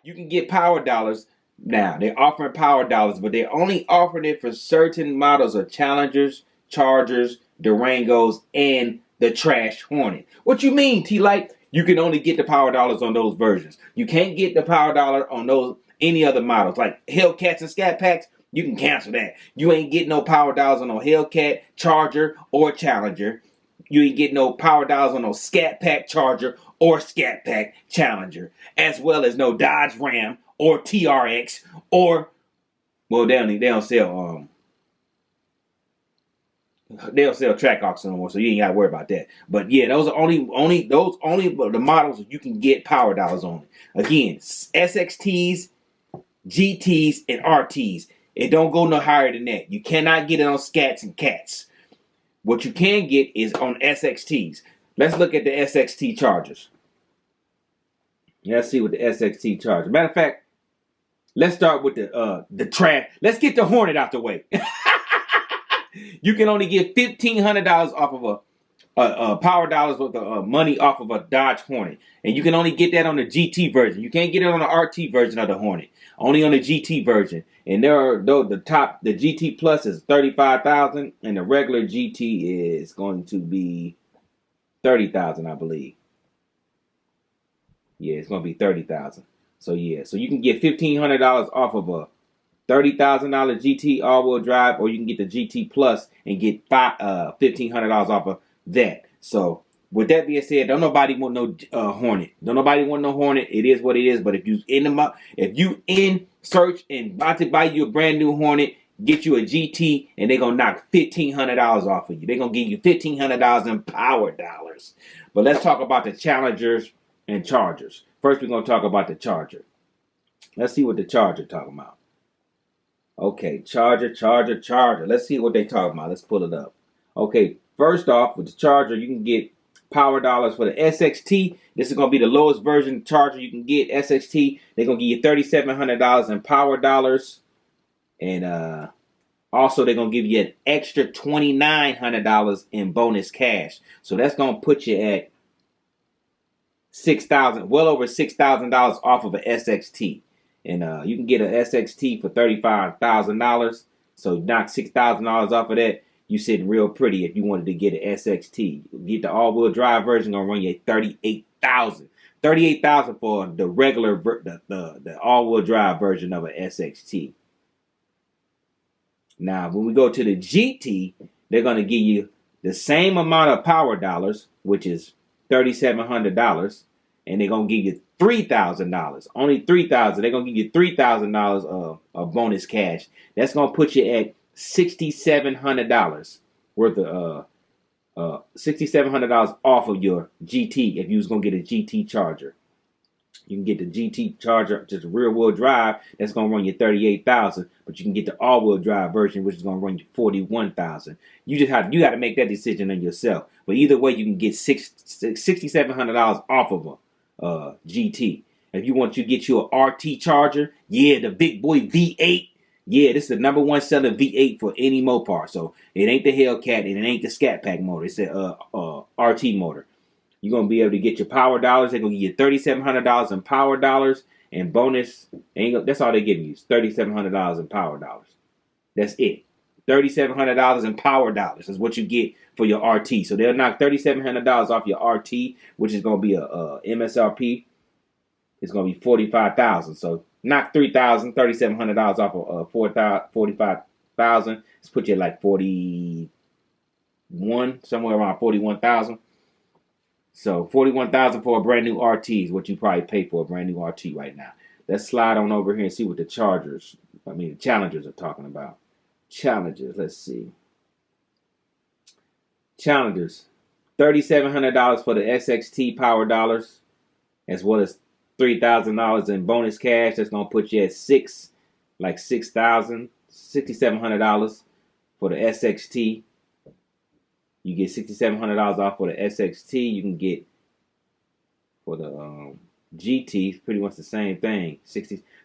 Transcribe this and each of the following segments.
you can get power dollars. Now, they're offering power dollars, but they're only offering it for certain models of Challengers, Chargers, Durangos, and the trash Hornet. What you mean, T-Light? You can only get the power dollars on those versions. You can't get the power dollar on those any other models. Like Hellcats and Scat Packs, you can cancel that. You ain't getting no power dollars on no Hellcat, Charger, or Challenger. You ain't getting no power dollars on no Scat Pack Charger or Scat Pack Challenger, as well as no Dodge Ram or TRX or, well, they don't sell they'll sell track auction no more, so you ain't gotta worry about that. But yeah, those are only the models you can get power dollars on. Again, SXTs, GTs, and RTs. It don't go no higher than that. You cannot get it on Scats and Cats. What you can get is on SXTs. Let's look at the SXT Chargers. Let's see what the SXT Chargers. Matter of fact, let's start with the trash. Let's get the Hornet out the way. You can only get $1,500 off of a power dollars with the money off of a Dodge Hornet, and you can only get that on the GT version. You can't get it on the RT version of the Hornet. Only on the GT version. And the GT Plus is $35,000, and the regular GT is going to be $30,000, I believe. Yeah, it's going to be $30,000. So yeah, so you can get $1,500 off of a $30,000 GT all-wheel drive, or you can get the GT Plus and get $1,500 off of that. So with that being said, don't nobody want no Hornet. Don't nobody want no Hornet. It is what it is. But if you in search and about to buy you a brand new Hornet, get you a GT, and they're gonna knock $1,500 off of you. They're gonna give you $1,500 in power dollars. But let's talk about the Challengers and Chargers. First, we're gonna talk about the Charger. Let's see what the Charger talking about. Okay, Charger. Let's see what they talking about. Let's pull it up. Okay, first off, with the Charger, you can get power dollars for the SXT. This is going to be the lowest version Charger you can get. SXT, they're going to give you $3,700 in power dollars. And also, they're going to give you an extra $2,900 in bonus cash. So that's going to put you at well over $6,000 off of an SXT. And you can get an SXT for $35,000. So knock $6,000 off of that. You sitting real pretty if you wanted to get an SXT. Get the all-wheel drive version, gonna run you at $38,000. $38,000 for the regular, the all-wheel drive version of an SXT. Now, when we go to the GT, they're gonna give you the same amount of power dollars, which is $3,700, and they're gonna give you $3,000. Only $3,000. They're gonna give you $3,000 of bonus cash. That's gonna put you at $6,700 worth of $6,700 off of your GT if you was gonna get a GT Charger. You can get the GT Charger, just a rear wheel drive, that's gonna run you $38,000, but you can get the all wheel drive version, which is gonna run you $41,000. You got to make that decision on yourself. But either way, you can get $6,700 off of a GT. If you want to get you an RT Charger, yeah, the big boy V8. Yeah, this is the number one selling V8 for any MOPAR. So it ain't the Hellcat and it ain't the Scat Pack motor. It's a RT motor. You're going to be able to get your power dollars. They're going to give you $3,700 in power dollars and bonus. That's all they're giving you is $3,700 in power dollars. That's it. $3,700 in power dollars is what you get for your RT. So they'll knock $3,700 off your RT, which is going to be a MSRP. It's going to be $45,000. So knock $3,700 off of $45,000. Let's put you at like 41, somewhere around 41,000. So $41,000 for a brand new RT is what you probably pay for a brand new RT right now. Let's slide on over here and see what the Challengers are talking about. Challengers, let's see. Challengers, $3,700 for the SXT power dollars, as well as $3,000 in bonus cash. That's gonna put you at $6,700 for the SXT. You get $6,700 off for the SXT. You can get for the GT, pretty much the same thing.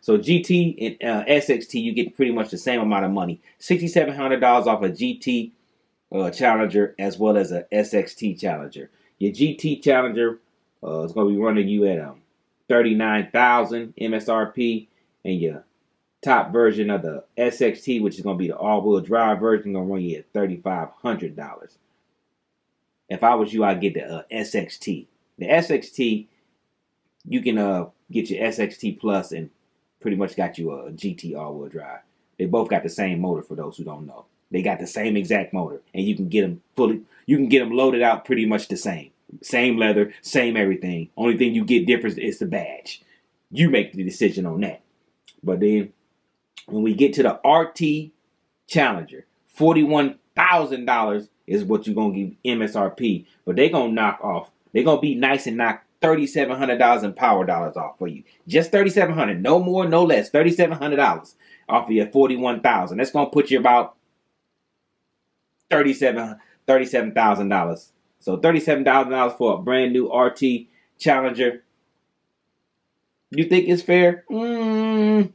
So GT and SXT, you get pretty much the same amount of money. $6,700 off a GT Challenger as well as a SXT Challenger. Your GT Challenger is going to be running you at $39,000 MSRP, and your top version of the SXT, which is going to be the all-wheel drive version, going to run you at $3,500. If I was you, I'd get the SXT. The SXT, you can get your SXT Plus and pretty much got you a GT all-wheel drive. They both got the same motor, for those who don't know. They got the same exact motor, and you can get them loaded out pretty much the same. Same leather, same everything. Only thing you get different is the badge. You make the decision on that. But then when we get to the RT Challenger, $41,000 is what you're going to give MSRP. But they're going to knock off. They're going to be nice and knock $3,700 in power dollars off for you. Just $3,700. No more, no less. $3,700 off of your $41,000. That's going to put you about $37,000. So $37,000 for a brand new RT Challenger. You think it's fair? You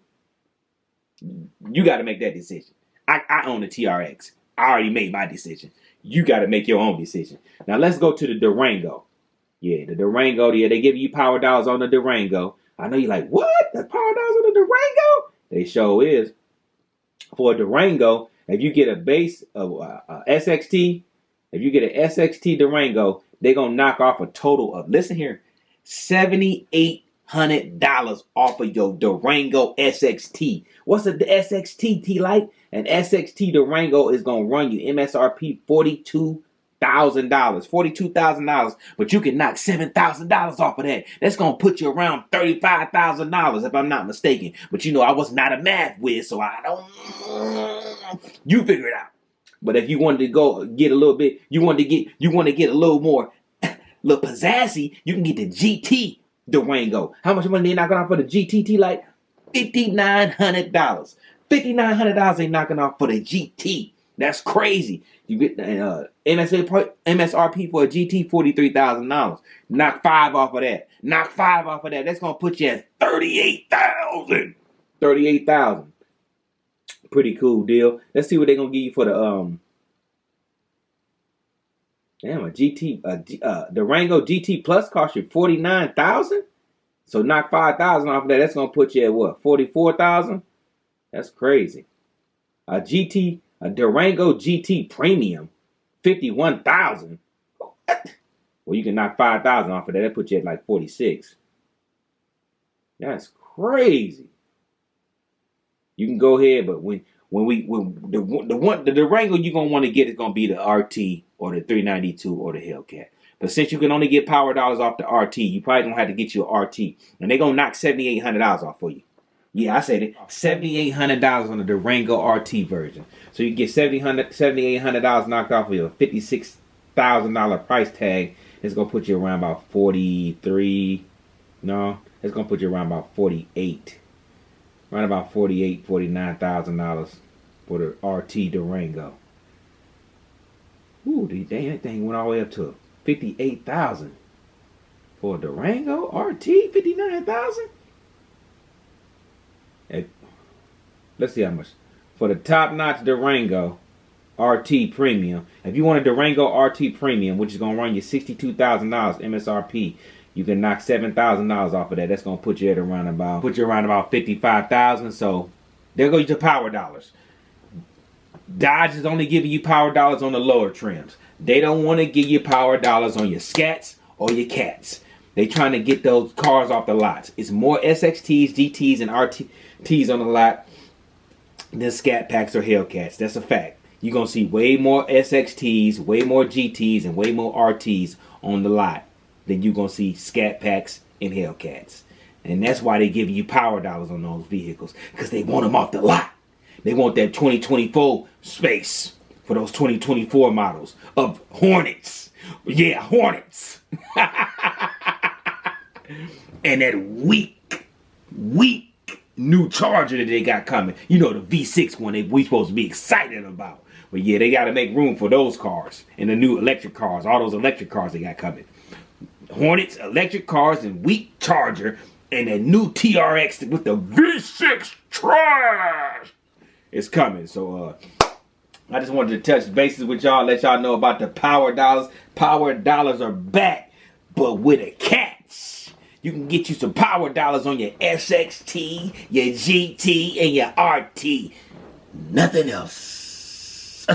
got to make that decision. I own the TRX. I already made my decision. You got to make your own decision. Now let's go to the Durango. Yeah, the Durango. Yeah, they give you power dollars on the Durango. I know you're like, what? The power dollars on the Durango? They sure is. For a Durango, if you get a base of SXT, if you get an SXT Durango, they're going to knock off a total of, listen here, $7,800 off of your Durango SXT. What's the SXT, T-Light? An SXT Durango is going to run you MSRP $42,000, but you can knock $7,000 off of that. That's going to put you around $35,000 if I'm not mistaken. But you know, I was not a math whiz, so I don't, you figure it out. But if you wanted to go get a little bit, you want to get a little more, little pizzazzy, you can get the GT Durango. How much money they knocking off for the GT? Like $5,900. $5,900 they knocking off for the GT. That's crazy. You get MSRP for a GT, $43,000. Knock 5 off of that. Knock 5 off of that. That's gonna put you at $38,000. $38,000. Pretty cool deal. Let's see what they're gonna give you for the a Durango GT Plus cost you $49,000. So knock $5,000 off of that. That's gonna put you at what? $44,000. That's crazy. A Durango GT Premium, $51,000. What? Well, you can knock $5,000 off of that. That puts you at like $46,000. That's crazy. You can go ahead, but when the Durango you're gonna want to get is gonna be the RT or the 392 or the Hellcat. But since you can only get power dollars off the RT, you probably gonna have to get you an RT, and they're gonna knock $7,800 off for you. Yeah, I said it. $7,800 on the Durango RT version. So you get $7,800 knocked off of your $56,000 price tag. It's gonna put you around about 43. No, it's gonna put you around about 48. Around about $49,000 for the RT Durango. Ooh, that thing went all the way up to $58,000 for a Durango RT. $59,000. Let's see how much for the top-notch Durango RT Premium. If you want a Durango RT Premium, which is gonna run you $62,000 MSRP, you can knock $7,000 off of that. That's gonna put you at around about $55,000. So there goes your power dollars. Dodge is only giving you power dollars on the lower trims. They don't want to give you power dollars on your Scats or your Cats. They trying to get those cars off the lots. It's more SXTs, GTs, and RTs on the lot than Scat Packs or Hellcats. That's a fact. You're going to see way more SXTs, way more GTs, and way more RTs on the lot than you're going to see Scat Packs and Hellcats. And that's why they give you power dollars on those vehicles, because they want them off the lot. They want that 2024 space for those 2024 models of Hornets. Yeah, Hornets. And that weak new Charger that they got coming. You know, the V6 one we supposed to be excited about. But yeah, they got to make room for those cars and the new electric cars. All those electric cars they got coming. Hornets, electric cars, and weak Charger. And a new TRX with the V6 trash is coming. So, I just wanted to touch bases with y'all. Let y'all know about the power dollars. Power dollars are back, but with a catch. You can get you some power dollars on your SXT, your GT, and your RT. Nothing else.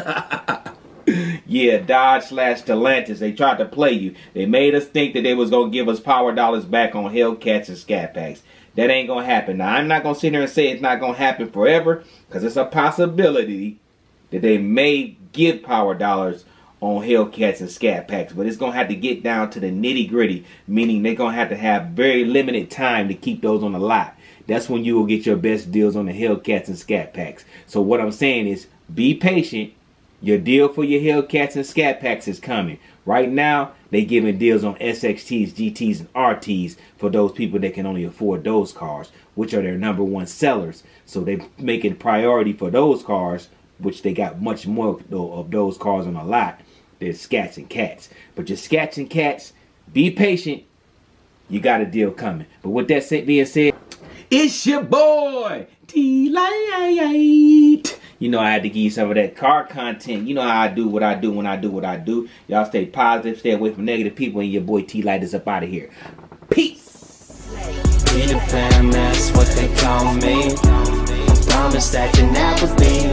Yeah, Dodge / Stellantis, they tried to play you. They made us think that they was going to give us power dollars back on Hellcats and Scat Packs. That ain't going to happen. Now, I'm not going to sit here and say it's not going to happen forever, because it's a possibility that they may give power dollars on Hellcats and Scat Packs, but it's going to have to get down to the nitty gritty, meaning they're going to have very limited time to keep those on the lot. That's when you will get your best deals on the Hellcats and Scat Packs. So what I'm saying is, be patient. Your deal for your Hellcats and Scat Packs is coming. Right now, they giving deals on SXTs, GTs, and RTs for those people that can only afford those cars, which are their #1 sellers. So they're making priority for those cars, which they got much more of those cars on a lot than Scats and Cats. But your Scats and Cats, be patient. You got a deal coming. But with that being said, it's your boy, Tlites. You know I had to give you some of that car content. You know how I do what I do when I do what I do. Y'all stay positive, stay away from negative people, and your boy Tlites is up out of here. Peace. Be the fan, that's what they call me. I promise that you'll never be